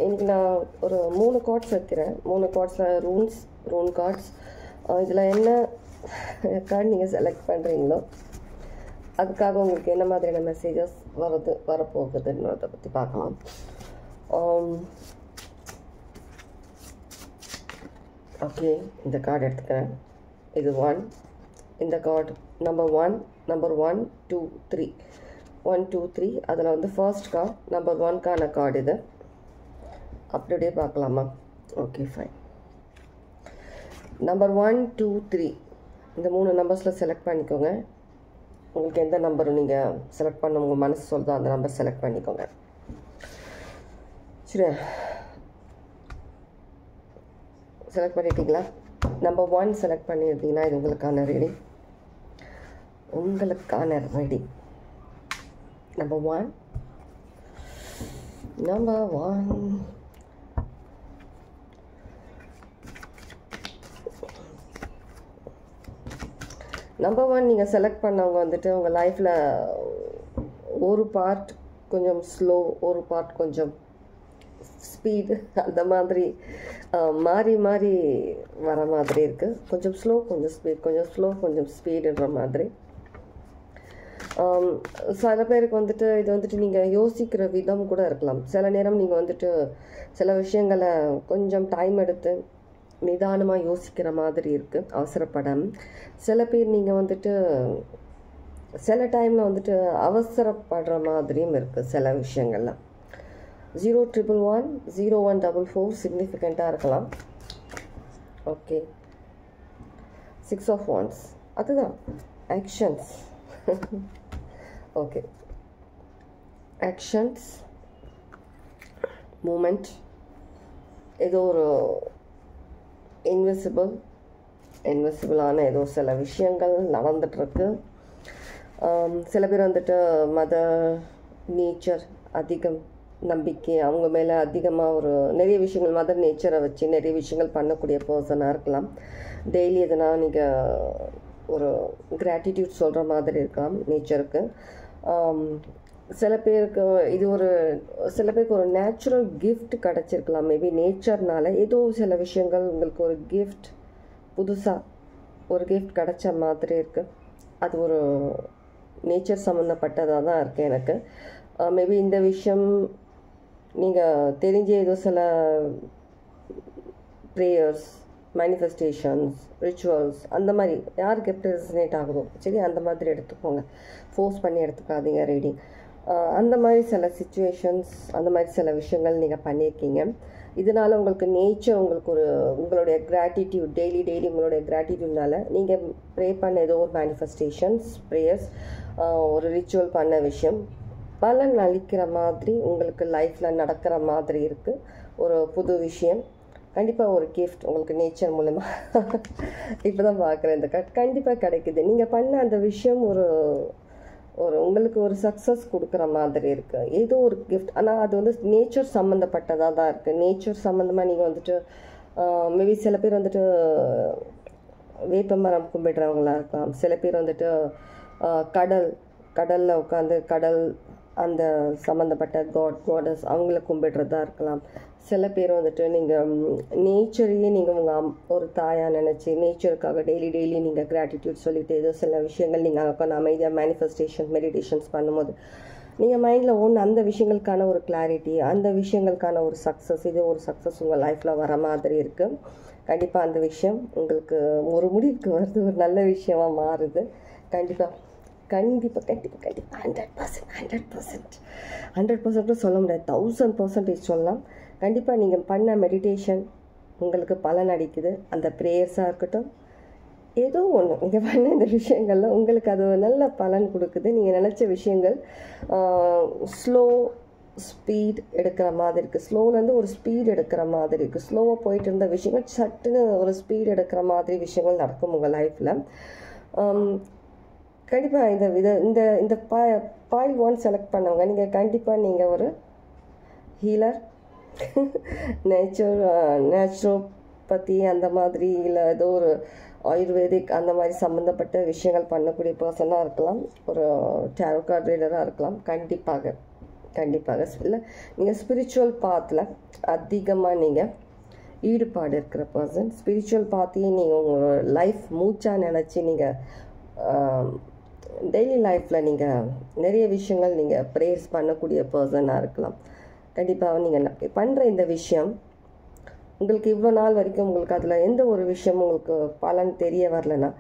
இன்றைக்கி நான் ஒரு 3 கார்ட்ஸ் வைக்கிறேன். 3 கார்ட்ஸில் ரூன் கார்ட்ஸ். இதில் என்ன கார்டு நீங்கள் செலக்ட் பண்ணுறீங்களோ அதுக்காக உங்களுக்கு என்ன மாதிரியான மெசேஜஸ் வரப்போகுதுன்றதை பற்றி பார்க்கலாம். ஓகே, இந்த கார்டு எடுத்துக்கிறேன். இது 1. இந்த கார்டு நம்பர் 1, 2, 3 1, 2, 3. அதில் வந்து ஃபர்ஸ்ட் கார்டு நம்பர் 1க்கான கார்டு இது. அப்படியே பார்க்கலாமா? Okay, fine. நம்பர் 1, 2, 3 இந்த 3 நம்பர்ஸில் செலக்ட் பண்ணிக்கோங்க. உங்களுக்கு எந்த நம்பரும் நீங்கள் செலக்ட் பண்ண உங்கள் மனசு சொல்லுதோ அந்த நம்பர் செலக்ட் பண்ணிக்கோங்க. சரி, செலக்ட் பண்ணிட்டீங்களா? நம்பர் 1 செலக்ட் பண்ணியிருந்தீங்கன்னா இது உங்களுக்கான ரீடிங். நம்பர் 1 நம்பர் 1 நீங்கள் செலக்ட் பண்ணவங்க வந்துட்டு உங்கள் லைஃப்பில் ஒரு பார்ட் கொஞ்சம் ஸ்லோ, ஒரு பார்ட் கொஞ்சம் ஸ்பீடு, அந்த மாதிரி மாறி மாறி வர மாதிரி இருக்குது. கொஞ்சம் ஸ்லோ, கொஞ்சம் ஸ்பீட், கொஞ்சம் ஸ்லோ, கொஞ்சம் ஸ்பீடுன்ற மாதிரி. சில பேருக்கு வந்துட்டு இது வந்துட்டு நீங்கள் யோசிக்கிற விதம் கூட இருக்கலாம். சில நேரம் நீங்கள் வந்துட்டு சில விஷயங்களை கொஞ்சம் டைம் எடுத்து நிதானமாக யோசிக்கிற மாதிரி இருக்குது, அவசரப்படாமல். சில பேர் நீங்கள் வந்துட்டு சில டைமில் வந்துட்டு அவசரப்படுற மாதிரியும் இருக்குது சில விஷயங்கள்லாம். 011 0144 சிக்னிஃபிகண்ட்டாக இருக்கலாம். ஓகே, 6 of Wands அதுதான் ஆக்ஷன்ஸ். ஓகே, ஆக்ஷன்ஸ், மூமெண்ட், ஏதோ ஒரு இன்விசிபிளான ஏதோ சில விஷயங்கள் நடந்துகிட்ருக்கு. சில பேர் வந்துட்டு நேச்சர் அதிகம் நம்பிக்கை, அவங்க மேலே அதிகமாக ஒரு நிறைய விஷயங்கள் மதர் நேச்சரை வச்சு நிறைய விஷயங்கள் பண்ணக்கூடிய பர்சனாக இருக்கலாம். டெய்லி எதுனா நீங்கள் ஒரு கிராட்டிடியூட் சொல்கிற மாதிரி இருக்கலாம் நேச்சருக்கு. சில பேருக்கு சில பேருக்கு ஒரு நேச்சுரல் கிஃப்ட் கிடச்சிருக்கலாம். மேபி நேச்சர்னால ஏதோ சில விஷயங்கள் உங்களுக்கு ஒரு கிஃப்ட், புதுசாக ஒரு கிஃப்ட் கிடச்ச மாதிரி இருக்குது. அது ஒரு நேச்சர் சம்மந்தப்பட்டதாக தான் இருக்குது எனக்கு. மேபி இந்த விஷயம் நீங்கள் தெரிஞ்ச ஏதோ சில ப்ரேயர்ஸ், மேனிஃபெஸ்டேஷன்ஸ், ரிச்சுவல்ஸ், அந்த மாதிரி யாருக்கு எப்படி ரெசனேட் ஆகுதோ சரி அந்த மாதிரி எடுத்துக்கோங்க. ஃபோர்ஸ் பண்ணி எடுத்துக்காதீங்க ரீடிங். அந்த மாதிரி சில சிச்சுவேஷன்ஸ், அந்த மாதிரி சில விஷயங்கள் நீங்கள் பண்ணியிருக்கீங்க. இதனால் உங்களுக்கு நேச்சர் உங்களுக்கு உங்களுடைய கிராட்டிடியூட் டெய்லி உங்களுடைய கிராட்டிடியூட்னால நீங்கள் ப்ரே பண்ண ஏதோ ஒரு மேனிஃபெஸ்டேஷன்ஸ், ப்ரேயர்ஸ், ஒரு ரிச்சுவல் பண்ண விஷயம் பலன் அளிக்கிற மாதிரி உங்களுக்கு லைஃப்பில் நடக்கிற மாதிரி இருக்குது. ஒரு புது விஷயம், கண்டிப்பாக ஒரு கிஃப்ட் உங்களுக்கு நேச்சர் மூலமாக இப்போ தான் பார்க்குறேன். இந்த கண்டிப்பாக கிடைக்குது. நீங்கள் பண்ண அந்த விஷயம் ஒரு உங்களுக்கு ஒரு சக்ஸஸ் கொடுக்குற மாதிரி இருக்குது. ஏதோ ஒரு கிஃப்ட், ஆனால் அது வந்து நேச்சர் சம்மந்தப்பட்டதாக தான் இருக்குது. நேச்சர் சம்மந்தமாக நீங்கள் வந்துட்டு மேபி சில பேர் வந்துட்டு வேப்ப மரம் கும்பிடுறவங்களா இருக்கலாம். சில பேர் வந்துட்டு கடலில் உட்காந்து கடல் அந்த சம்மந்தப்பட்ட காடஸ் அவங்கள கும்பிடுறதா இருக்கலாம். சில பேர் வந்துட்டு நீங்கள் நேச்சரையே நீங்கள் உங்கள் ஒரு தாயாக நினச்சி நேச்சருக்காக டெய்லி நீங்கள் கிராட்டிடியூட் சொல்லிவிட்டு ஏதோ சில விஷயங்கள் நீங்கள் உட்காந்து அமைதியாக மேனிஃபெஸ்டேஷன், மெடிடேஷன்ஸ் பண்ணும்போது நீங்கள் மைண்டில் அந்த விஷயங்களுக்கான ஒரு கிளாரிட்டி, அந்த விஷயங்களுக்கான ஒரு சக்ஸஸ், இது ஒரு சக்ஸஸ் உங்கள் லைஃப்பில் வர மாதிரி இருக்குது. கண்டிப்பாக அந்த விஷயம் உங்களுக்கு ஒரு முடிவுக்கு வருது, ஒரு நல்ல விஷயமாக மாறுது. கண்டிப்பாக 100% சொல்ல முடியாது, 1000% சொல்லலாம். கண்டிப்பாக நீங்கள் பண்ண மெடிடேஷன் உங்களுக்கு பலன் அளிக்குது. அந்த ப்ரேயர்ஸாக இருக்கட்டும், ஏதோ ஒன்று நீங்கள் பண்ண இந்த விஷயங்களில் உங்களுக்கு அது நல்ல பலன் கொடுக்குது. நீங்கள் நினச்ச விஷயங்கள் ஸ்லோ ஸ்பீட் எடுக்கிற மாதிரி இருக்குது. ஸ்லோலேருந்து ஒரு ஸ்பீட் எடுக்கிற மாதிரி இருக்குது. ஸ்லோவாக போயிட்டு இருந்த விஷயங்கள் சட்டுன்னு ஒரு ஸ்பீட் எடுக்கிற மாதிரி விஷயங்கள் நடக்கும் உங்கள் லைஃப்பில். கண்டிப்பாக இந்த பாயில் 1 செலக்ட் பண்ணவங்க நீங்கள் கண்டிப்பாக நீங்கள் ஒரு ஹீலர், நேச்சுரோபதி அந்த மாதிரி, இல்லை ஏதோ ஒரு ஆயுர்வேதிக் அந்த மாதிரி சம்மந்தப்பட்ட விஷயங்கள் பண்ணக்கூடிய பர்சனாக இருக்கலாம். ஒரு டேரோ கார்ட் ரீடராக இருக்கலாம். கண்டிப்பாக கண்டிப்பாக இல்லை, நீங்கள் ஸ்பிரிச்சுவல் பாத்தில் அதிகமாக நீங்கள் ஈடுபாடு இருக்கிற பர்சன். ஸ்பிரிச்சுவல் பாத்தையே நீங்கள் உங்கள் லைஃப் மூச்சாக நினச்சி நீங்கள் டெய்லி லைஃப்பில் நீங்கள் நிறைய விஷயங்கள் நீங்கள் ப்ரேயர்ஸ் பண்ணக்கூடிய பர்சனாக இருக்கலாம். கண்டிப்பாக நீங்கள் பண்ணுற இந்த விஷயம் உங்களுக்கு இவ்வளோ நாள் வரைக்கும் உங்களுக்கு அதில் எந்த ஒரு விஷயமும் உங்களுக்கு பலன் தெரிய வரலன்னா,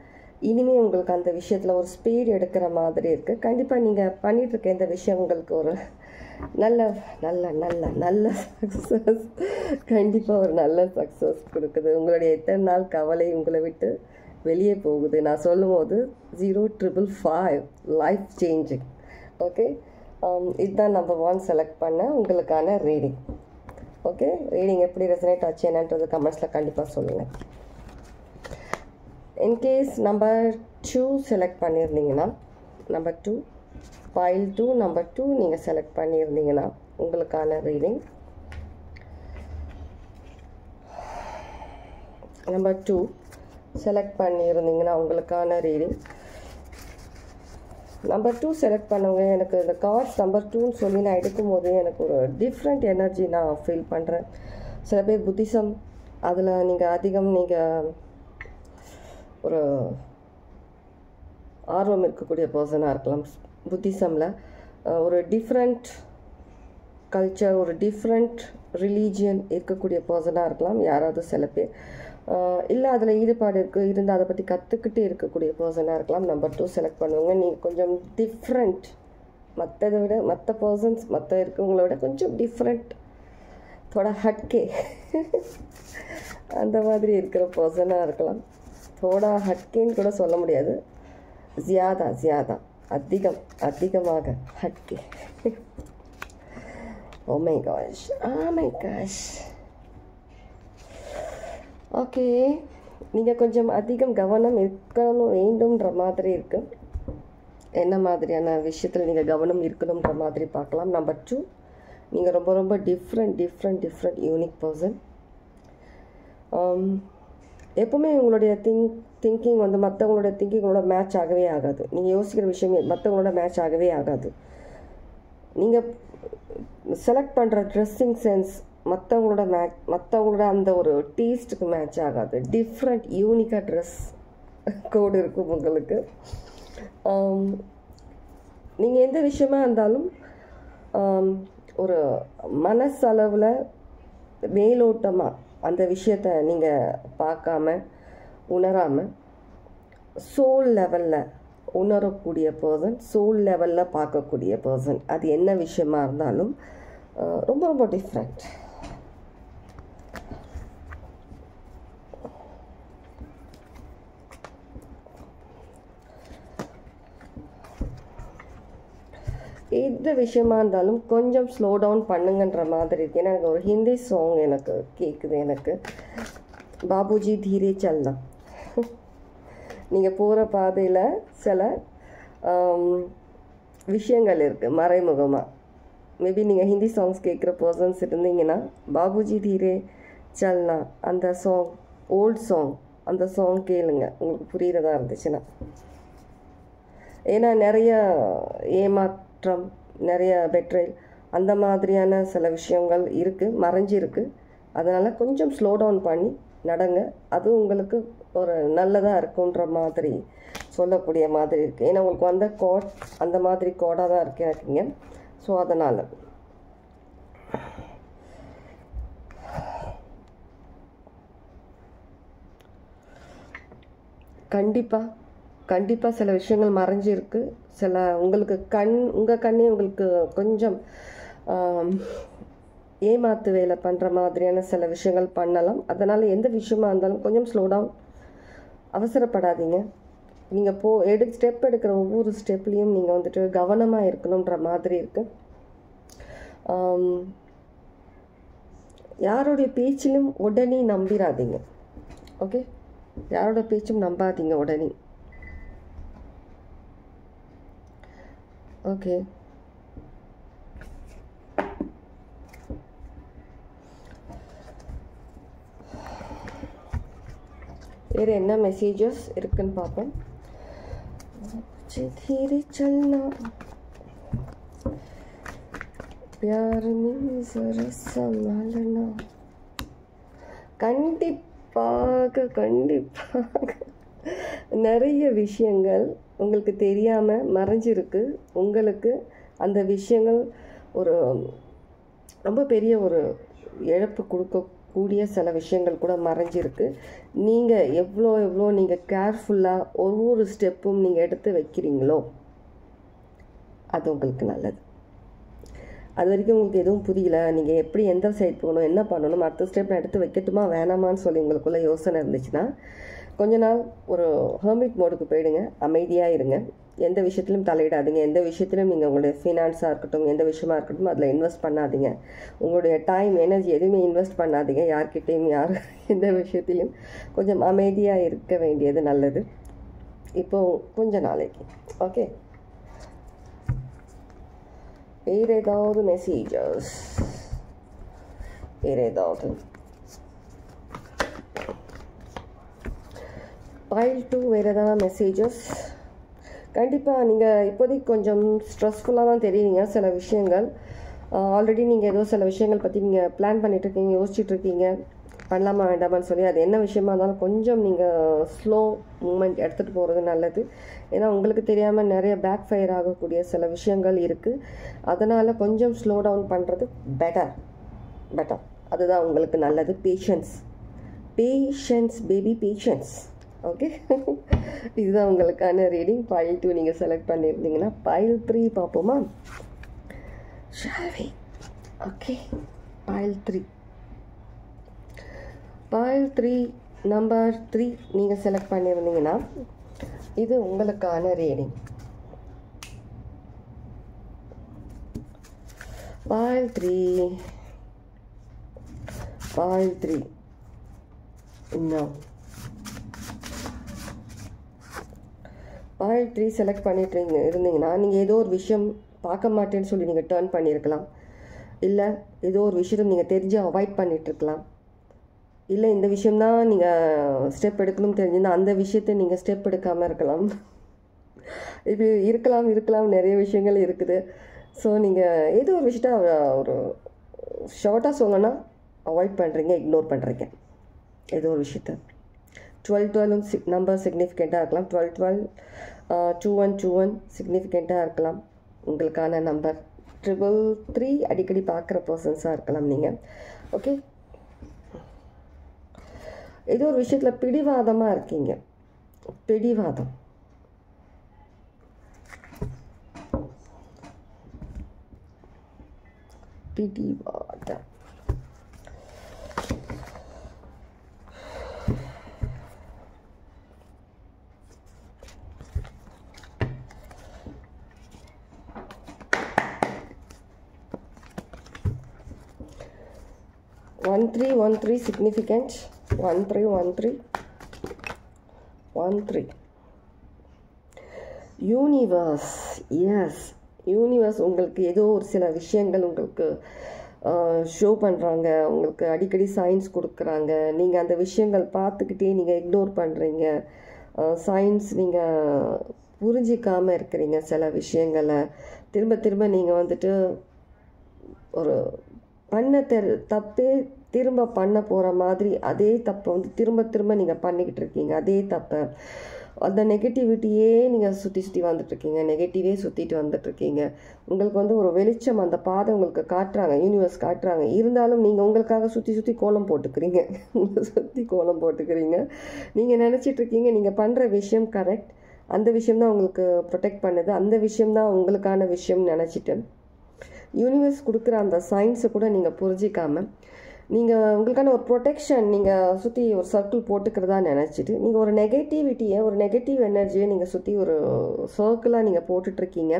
இனிமேல் உங்களுக்கு அந்த விஷயத்தில் ஒரு ஸ்பீடு எடுக்கிற மாதிரி இருக்குது. கண்டிப்பாக நீங்கள் பண்ணிகிட்ருக்க இந்த விஷயம் உங்களுக்கு ஒரு நல்ல நல்ல நல்ல நல்ல சக்ஸஸ், கண்டிப்பாக ஒரு நல்ல சக்ஸஸ் கொடுக்குது. உங்களுடைய எத்தனை நாள் கவலை உங்களை விட்டு வெளியே போகுது. நான் சொல்லும் போது 0555 லைஃப் சேஞ்சிங். ஓகே, இதுதான் நம்பர் 1 செலக்ட் பண்ண உங்களுக்கான ரீடிங். ஓகே, ரீடிங் எப்படி ரெசனேட் ஆச்சு என்னன்றது கமெண்ட்ஸில் கண்டிப்பாக சொல்லுங்கள். இன்கேஸ் நம்பர் 2 செலக்ட் பண்ணியிருந்தீங்கன்னா, நம்பர் 2 ஃபைல் 2 நம்பர் 2 நீங்கள் செலக்ட் பண்ணியிருந்தீங்கன்னா உங்களுக்கான ரீடிங் நம்பர் 2 செலக்ட் பண்ணியிருந்தீங்கன்னா உங்களுக்கான ரீடிங் நம்பர் 2 செலக்ட் பண்ணவங்க, எனக்கு இந்த கார்ட்ஸ் நம்பர் 2ன்னு சொல்லி நான் எடுக்கும்போது எனக்கு ஒரு டிஃப்ரெண்ட் எனர்ஜி நான் ஃபீல் பண்ணுறேன். சில பேர் புத்திசம், அதில் நீங்கள் அதிகம் நீங்கள் ஒரு ஆர்வம் இருக்கக்கூடிய பர்சனாக இருக்கலாம். புத்திசமில் ஒரு டிஃப்ரெண்ட் கல்ச்சர், ஒரு டிஃப்ரெண்ட் ரிலீஜியன் இருக்கக்கூடிய பர்சனாக இருக்கலாம் யாராவது சில பேர். இல்லை அதில் ஈடுபாடு இருந்து அதை பற்றி கற்றுக்கிட்டு இருக்கக்கூடிய பர்சனாக இருக்கலாம். நம்பர் 2 செலக்ட் பண்ணுவாங்க. நீங்கள் கொஞ்சம் டிஃப்ரெண்ட், மற்றதை விட மற்ற பர்சன்ஸ் மற்ற இருக்கவங்கள விட கொஞ்சம் டிஃப்ரெண்ட், தோட ஹட்கே அந்த மாதிரி இருக்கிற பர்சனாக இருக்கலாம். தோட ஹட்கேன்னு கூட சொல்ல முடியாது, ஜியாதா அதிகமாக ஹட்கே. Oh my gosh. ஓகே, நீங்கள் கொஞ்சம் அதிகம் கவனம் இருக்கணும் வேண்டும்ன்ற மாதிரி இருக்குது. என்ன மாதிரியான விஷயத்தில் நீங்கள் கவனம் இருக்கணுன்ற மாதிரி பார்க்கலாம். நம்பர் 2, நீங்கள் ரொம்ப ரொம்ப டிஃப்ரெண்ட் யூனிக் பர்சன். எப்போவுமே உங்களுடைய திங்கிங் வந்து மற்றவங்களோட திங்கிங்களோட மேட்ச் ஆகவே ஆகாது. நீங்கள் யோசிக்கிற விஷயமே மற்றவங்களோட மேட்ச் ஆகவே ஆகாது. நீங்கள் செலக்ட் பண்ணுற ட்ரெஸ்ஸிங் சென்ஸ் மற்றவங்களோட அந்த ஒரு டேஸ்ட்டுக்கு மேட்ச் ஆகாது. டிஃப்ரெண்ட் யூனிக்காக ட்ரெஸ் கோடு இருக்கும் உங்களுக்கு. நீங்கள் எந்த விஷயமா இருந்தாலும் ஒரு மனசளவில் மேலோட்டமாக அந்த விஷயத்தை நீங்கள் பார்க்காம உணராமல் சோல் லெவலில் உணரக்கூடிய பர்சன், சோல் லெவலில் பார்க்கக்கூடிய பர்சன். அது என்ன விஷயமா இருந்தாலும் ரொம்ப ரொம்ப டிஃப்ரெண்ட். எந்த விஷயமா இருந்தாலும் கொஞ்சம் ஸ்லோ டவுன் பண்ணுங்கன்ற மாதிரி இருக்குது. ஏன்னா எனக்கு ஒரு ஹிந்தி சாங் எனக்கு கேட்குது. எனக்கு பாபுஜி தீரே சல்னா. நீங்கள் போகிற பாதையில் சில விஷயங்கள் இருக்குது மறைமுகமாக. மேபி நீங்கள் ஹிந்தி சாங்ஸ் கேட்குற பர்சன்ஸ் இருந்தீங்கன்னா பாபுஜி தீரே சல்னா அந்த சாங், ஓல்ட் சாங், அந்த சாங் கேளுங்க உங்களுக்கு புரிகிறதா இருந்துச்சுன்னா. ஏன்னா நிறைய ஏமாற்றம், நிறைய பெட்ரேல், அந்த மாதிரியான சில விஷயங்கள் இருக்குது, மறைஞ்சிருக்கு. அதனால் கொஞ்சம் ஸ்லோ டவுன் பண்ணி நடங்க. அது உங்களுக்கு ஒரு நல்லதாக இருக்குன்ற மாதிரி சொல்லக்கூடிய மாதிரி இருக்குது. ஏன்னா உங்களுக்கு வந்த கோட் அந்த மாதிரி கோடாக தான் இருக்கீங்க. ஸோ அதனால் கண்டிப்பாக சில விஷயங்கள் மறைஞ்சிருக்கு. சில உங்களுக்கு உங்கள் கண்ணே உங்களுக்கு கொஞ்சம் ஏமாத்து வேலை பண்ணுற மாதிரியான சில விஷயங்கள் பண்ணலாம். அதனால் எந்த விஷயமா இருந்தாலும் கொஞ்சம் ஸ்லோ டவுன், அவசரப்படாதீங்க. நீங்கள் ஸ்டெப் எடுக்கிற ஒவ்வொரு ஸ்டெப்லேயும் நீங்கள் வந்துட்டு கவனமாக இருக்கணுன்ற மாதிரி இருக்குது. யாருடைய பேச்சிலும் உடனே நம்பிடாதீங்க. ஓகே, யாரோட பேச்சும் நம்பாதீங்க உடனே. ஓகே, வேறு என்ன மெசேஜஸ் இருக்குன்னு பார்ப்போம். धीरे चलना, प्यार में जरा संभालना. கண்டிப்பாக நிறைய விஷயங்கள் உங்களுக்கு தெரியாமல் மறைஞ்சிருக்கு. உங்களுக்கு அந்த விஷயங்கள் ஒரு ரொம்ப பெரிய ஒரு இழப்பு கொடுக்கக்கூடிய சில விஷயங்கள் கூட மறைஞ்சிருக்கு. நீங்கள் எவ்வளோ நீங்கள் கேர்ஃபுல்லாக ஒவ்வொரு ஸ்டெப்பும் நீங்கள் எடுத்து வைக்கிறீங்களோ அது உங்களுக்கு நல்லது. அது வரைக்கும் உங்களுக்கு எதுவும் புரியல, நீங்கள் எப்படி எந்த சைட் போகணும், என்ன பண்ணணும், அடுத்த ஸ்டெப் நான் எடுத்து வைக்கட்டுமா வேணாமான்னு சொல்லி உங்களுக்குள்ளே யோசனை இருந்துச்சுன்னா கொஞ்ச நாள் ஒரு ஹெர்மிட் மோடுக்கு போயிடுங்க. அமைதியாக இருங்க. எந்த விஷயத்திலும் தலையிடாதீங்க. எந்த விஷயத்திலும் நீங்கள் உங்களுடைய ஃபினான்ஸாக இருக்கட்டும், எந்த விஷயமா இருக்கட்டும் அதில் இன்வெஸ்ட் பண்ணாதீங்க. உங்களுடைய டைம் எனர்ஜி எதுவுமே இன்வெஸ்ட் பண்ணாதீங்க. யார்கிட்டையும் எந்த விஷயத்திலையும் கொஞ்சம் அமைதியாக இருக்க வேண்டியது நல்லது இப்போது கொஞ்ச நாளைக்கு. ஓகே, வேறு ஏதாவது மெசேஜஸ்? வேறு ஏதாவது? பைல் 2 வேறு ஏதாவது மெசேஜஸ்? கண்டிப்பாக நீங்கள் இப்போதைக்கு கொஞ்சம் ஸ்ட்ரெஸ்ஃபுல்லாக தான் தெரியுறீங்க. சில விஷயங்கள் ஆல்ரெடி நீங்கள் ஏதோ சில விஷயங்கள் பற்றி நீங்கள் பிளான் பண்ணிகிட்ருக்கீங்க, யோசிச்சுட்ருக்கீங்க, பண்ணலாமா வேண்டாமான்னு சொல்லி. அது என்ன விஷயமா இருந்தாலும் கொஞ்சம் நீங்கள் ஸ்லோ மூமெண்ட் எடுத்துகிட்டு போகிறது நல்லது. ஏன்னா உங்களுக்கு தெரியாமல் நிறைய பேக் ஃபயர் ஆகக்கூடிய சில விஷயங்கள் இருக்குது. அதனால் கொஞ்சம் ஸ்லோ டவுன் பண்ணுறது பெட்டர். அதுதான் உங்களுக்கு நல்லது. Patience baby, patience. ஓகே, இதுதான் உங்களுக்கான ரீடிங். பைல் 2 நீங்கள் செலக்ட் பண்ணியிருந்தீங்கன்னா பைல் 3 பார்ப்போமா? ஓகே, பைல் 3 நம்பர் 3 நீங்கள் செலக்ட் பண்ணியிருந்தீங்கன்னா இது உங்களுக்கான ரீடிங். பைல் 3 இன்னும் பைல் 3 செலக்ட் பண்ணிட்டு இருந்தீங்கன்னா நீங்கள் ஏதோ ஒரு விஷயம் பார்க்க மாட்டேன்னு சொல்லி நீங்கள் டர்ன் பண்ணியிருக்கலாம். இல்லை ஏதோ ஒரு விஷயத்தை நீங்கள் தெரிஞ்சு அவாய்ட் பண்ணிகிட்ருக்கலாம். இல்லை இந்த விஷயம்தான் நீங்கள் ஸ்டெப் எடுக்கணும்னு தெரிஞ்சுன்னா அந்த விஷயத்தை நீங்கள் ஸ்டெப் எடுக்காமல் இருக்கலாம். இது இருக்கலாம் நிறைய விஷயங்கள் இருக்குது. ஸோ நீங்கள் ஏதோ ஒரு விஷயத்த ஒரு ஷார்ட்டாக சொல்லணும்னா அவாய்ட் பண்ணுறீங்க, இக்னோர் பண்ணுறீங்க ஏதோ ஒரு விஷயத்த. 12 நம்பர் சிக்னிஃபிகண்ட்டாக இருக்கலாம். 12 21 சிக்னிஃபிகண்ட்டாக இருக்கலாம். உங்களுக்கான நம்பர் 333 அடிக்கடி பார்க்குற பர்சன்ஸாக இருக்கலாம் நீங்கள். ஓகே, ஏதோ ஒரு விஷயத்தில் பிடிவாதமாக இருக்கீங்க. பிடிவாதம். பிடிவாதம். One three significant. 1313. Universe. Yes, universe உங்களுக்கு ஏதோ ஒரு சில விஷயங்கள் உங்களுக்கு ஷோ பண்ணுறாங்க. உங்களுக்கு அடிக்கடி சயின்ஸ் கொடுக்குறாங்க. நீங்கள் அந்த விஷயங்கள் பார்த்துக்கிட்டே நீங்கள் இக்னோர் பண்ணுறீங்க. சயின்ஸ் நீங்கள் புரிஞ்சிக்காமல் இருக்கிறீங்க. சில விஷயங்களை திரும்ப நீங்கள் வந்துட்டு ஒரு தப்பே திரும்ப பண்ண போகிற மாதிரி அதே தப்பை வந்து திரும்ப நீங்கள் பண்ணிக்கிட்டு இருக்கீங்க. அதே தப்பை, அந்த நெகட்டிவிட்டியே நீங்கள் சுற்றி வந்துட்டுருக்கீங்க. நெகட்டிவே சுற்றிட்டு வந்துட்டுருக்கீங்க. உங்களுக்கு வந்து ஒரு வெளிச்சம், அந்த பாதை உங்களுக்கு காட்டுறாங்க, யூனிவர்ஸ் காட்டுறாங்க. இருந்தாலும் நீங்கள் உங்களுக்காக சுற்றி கோலம் போட்டுக்கிறீங்க. நீங்கள் நினச்சிட்ருக்கீங்க நீங்கள் பண்ணுற விஷயம் கரெக்ட், அந்த விஷயம்தான் உங்களுக்கு ப்ரொடெக்ட் பண்ணுது, அந்த விஷயம்தான் உங்களுக்கான விஷயம் நினச்சிட்டு யூனிவர்ஸ் கொடுக்குற அந்த சயின்ஸை கூட நீங்கள் புரிஞ்சிக்காமல் நீங்கள் உங்களுக்கான ஒரு ப்ரொடெக்ஷன் நீங்கள் சுற்றி ஒரு சர்க்கிள் போட்டுக்கிறதா நினச்சிட்டு நீங்கள் ஒரு நெகட்டிவிட்டியை, ஒரு நெகட்டிவ் எனர்ஜியை நீங்கள் சுற்றி ஒரு சர்க்கிளாக நீங்கள் போட்டுட்ருக்கீங்க.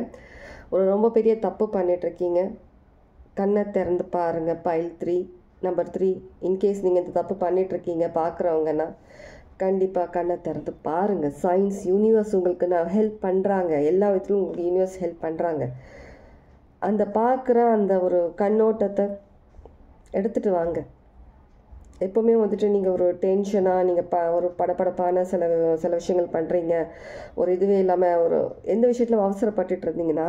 ஒரு ரொம்ப பெரிய தப்பு பண்ணிகிட்ருக்கீங்க. கண்ணை திறந்து பாருங்கள். File 3 number 3. இன்கேஸ் நீங்கள் இந்த தப்பு பண்ணிகிட்ருக்கீங்க பார்க்குறவங்கன்னா கண்டிப்பாக கண்ணை திறந்து பாருங்கள். சயின்ஸ், யூனிவர்ஸ் உங்களுக்கு ஹெல்ப் பண்ணுறாங்க. எல்லா விதத்திலும் உங்களுக்கு யூனிவர்ஸ் ஹெல்ப் பண்ணுறாங்க. அந்த பார்க்குற அந்த ஒரு கண்ணோட்டத்தை எடுத்துகிட்டு வாங்க. எப்போவுமே வந்துட்டு நீங்கள் ஒரு டென்ஷனாக நீங்கள் ஒரு படப்படப்பான சில விஷயங்கள் பண்ணுறீங்க, ஒரு இதுவே இல்லாமல் ஒரு எந்த விஷயத்தில் அவசரப்பட்டுட்டு இருந்தீங்கன்னா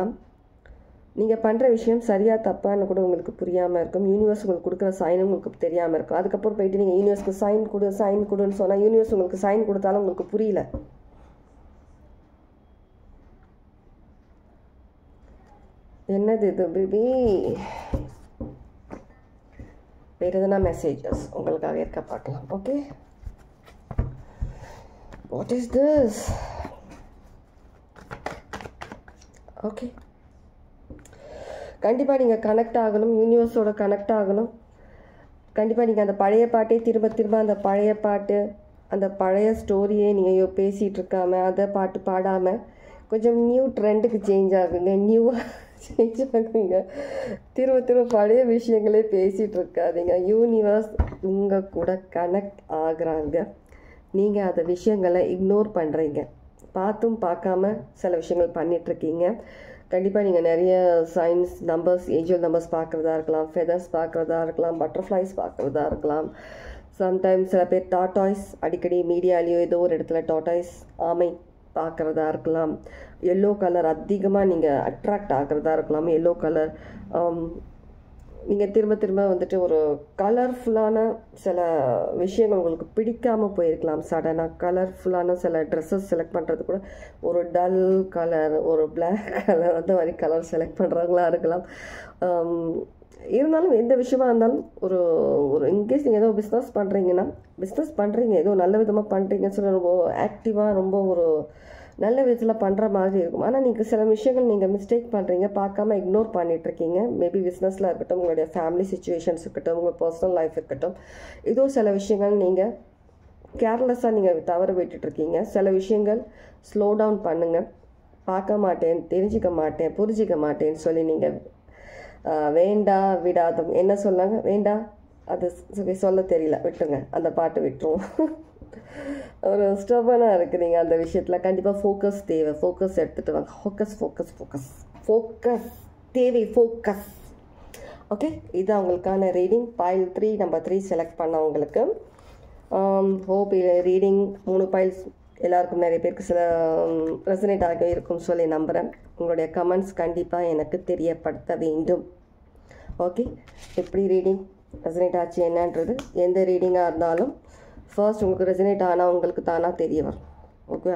நீங்கள் பண்ணுற விஷயம் சரியாக தப்பான்னு கூட உங்களுக்கு புரியாமல் இருக்கும். யூனிவர்ஸ் உங்களுக்கு கொடுக்குற சைனும் உங்களுக்கு தெரியாமல் இருக்கும். அதுக்கப்புறம் போயிட்டு நீங்கள் யூனிவர்ஸ்க்கு சைன் கொடுன்னு சொன்னால் யூனிவர்ஸ் உங்களுக்கு சைன் கொடுத்தாலும் உங்களுக்கு புரியல. என்னது இது பேபி? வேறு எதுனா மெசேஜஸ் உங்களுக்காக இருக்க பார்க்கலாம். Okay, what is this? Okay, கண்டிப்பாக நீங்கள் கனெக்ட் ஆகணும், யூனிவர்ஸோட கனெக்ட் ஆகணும். கண்டிப்பாக நீங்கள் அந்த பழைய பாட்டே திரும்ப திரும்ப அந்த பழைய பாட்டு, அந்த பழைய ஸ்டோரியே நீங்கள் பேசிகிட்டு இருக்காம அதை பாட்டு பாடாமல் கொஞ்சம் நியூ ட்ரெண்டுக்கு சேஞ்ச் ஆகுங்க, நியூவாக சேஞ்ச் ஆகுங்க. திரும்ப திரும்ப பழைய விஷயங்களே பேசிகிட்டு இருக்காதீங்க. யூனிவர்ஸ் உங்கள் கூட கனெக்ட் ஆகுறாங்க. நீங்கள் அந்த விஷயங்களை இக்னோர் பண்ணுறீங்க. பார்த்தும் பார்க்காம சில விஷயங்கள் பண்ணிகிட்ருக்கீங்க. கண்டிப்பாக நீங்கள் நிறைய சயின்ஸ் நம்பர்ஸ், ஏஞ்சல் நம்பர்ஸ் பார்க்குறதா இருக்கலாம், ஃபெதர்ஸ் பார்க்குறதா இருக்கலாம், பட்டர்ஃப்ளைஸ் பார்க்குறதா இருக்கலாம். சம்டைம்ஸ் சில பேர் டாட்டாய்ஸ் அடிக்கடி மீடியாலேயோ ஏதோ ஒரு இடத்துல டாட்டாய்ஸ் ஆமை பார்க்குறதா இருக்கலாம். எல்லோ கலர் அதிகமாக நீங்கள் அட்ராக்ட் ஆகிறதா இருக்கலாம். எல்லோ கலர் நீங்கள் திரும்ப திரும்ப வந்துட்டு ஒரு கலர்ஃபுல்லான சில விஷயங்கள் உங்களுக்கு பிடிக்காமல் போயிருக்கலாம். சடனாக கலர்ஃபுல்லான சில ட்ரெஸ்ஸஸ் செலக்ட் பண்ணுறது கூட ஒரு டல் கலர், ஒரு பிளாக் கலர், அந்த மாதிரி கலர் செலக்ட் பண்ணுறவங்களா இருக்கலாம். இருந்தாலும் எந்த விஷயமா இருந்தாலும் ஒரு இன்கேஸ் நீங்கள் ஏதோ பிஸ்னஸ் பண்ணுறீங்க, ஏதோ நல்ல விதமாக பண்ணுறீங்கன்னு சொல்லி ரொம்ப ஆக்டிவாக ரொம்ப ஒரு நல்ல விதத்தில் பண்ணுற மாதிரி இருக்கும். ஆனால் நீங்கள் சில விஷயங்கள் நீங்கள் மிஸ்டேக் பண்ணுறீங்க, பார்க்காம இக்னோர் பண்ணிகிட்ருக்கீங்க. மேபி பிஸ்னஸில் இருக்கட்டும், உங்களுடைய ஃபேமிலி சிச்சுவேஷன்ஸ் இருக்கட்டும், உங்கள் பர்சனல் லைஃப் இருக்கட்டும், ஏதோ சில விஷயங்கள் நீங்கள் கேர்லெஸ்ஸாக நீங்கள் தவற விட்டுட்ருக்கீங்க. சில விஷயங்கள் ஸ்லோ டவுன் பண்ணுங்கள். பார்க்க மாட்டேன், தெரிஞ்சிக்க மாட்டேன், புரிஞ்சிக்க மாட்டேன்னு சொல்லி நீங்கள் வேண்டா விடாதம் என்ன சொன்னாங்க, வேண்டா அது சொல்ல தெரியல, விட்டுருங்க, அந்த பாட்டு விட்டுருவோம். ஒரு ஸ்டபனாக இருக்கிறீங்க அந்த விஷயத்தில். கண்டிப்பாக ஃபோக்கஸ் தேவை. ஃபோக்கஸ் எடுத்துகிட்டு வாங்க. ஃபோக்கஸ் தேவை. ஃபோக்கஸ். ஓகே, இதுதான் உங்களுக்கான ரீடிங். பைல் 3 நம்பர் 3 செலக்ட் பண்ணவங்களுக்கு ஹோப் ரீடிங் 3 பைல்ஸ் எல்லாருக்கும் நிறைய பேருக்கு சில ரெசனேட் ஆக இருக்கும் சொல்லி நம்புகிறேன். உங்களுடைய கமெண்ட்ஸ் கண்டிப்பாக எனக்கு தெரியப்படுத்த வேண்டும். ஓகே, எப்படி ரீடிங் ரெசனேட் ஆச்சு என்னன்றது எந்த ரீடிங்காக இருந்தாலும் ஃபர்ஸ்ட் உங்களுக்கு ரெசனேட் ஆனால் உங்களுக்கு தானாக தெரிய வரும். ஓகே,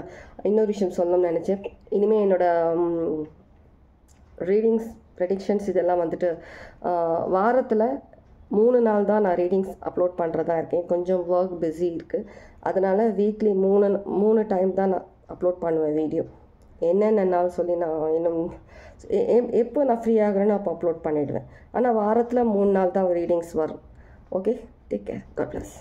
இன்னொரு விஷயம் சொல்லணும்னு நினச்சேன். இனிமேல் என்னோடய ரீடிங்ஸ் ப்ரெடிக்ஷன்ஸ் இதெல்லாம் வந்துட்டு வாரத்தில் 3 நாள் தான் நான் ரீடிங்ஸ் அப்லோட் பண்ணுறதா இருக்கேன். கொஞ்சம் ஒர்க் பிஸி இருக்குது. அதனால் வீக்லி 3 டைம் தான் நான் அப்லோட் பண்ணுவேன் வீடியோ. என்னென்ன நாள் சொல்லி நான் இன்னும் எப்போ நான் ஃப்ரீ ஆகிறேன்னு அப்போ அப்லோட் பண்ணிவிடுவேன். ஆனால் வாரத்தில் 3 நாள் தான் ரீடிங்ஸ் வரும். Okay, take care. God plus.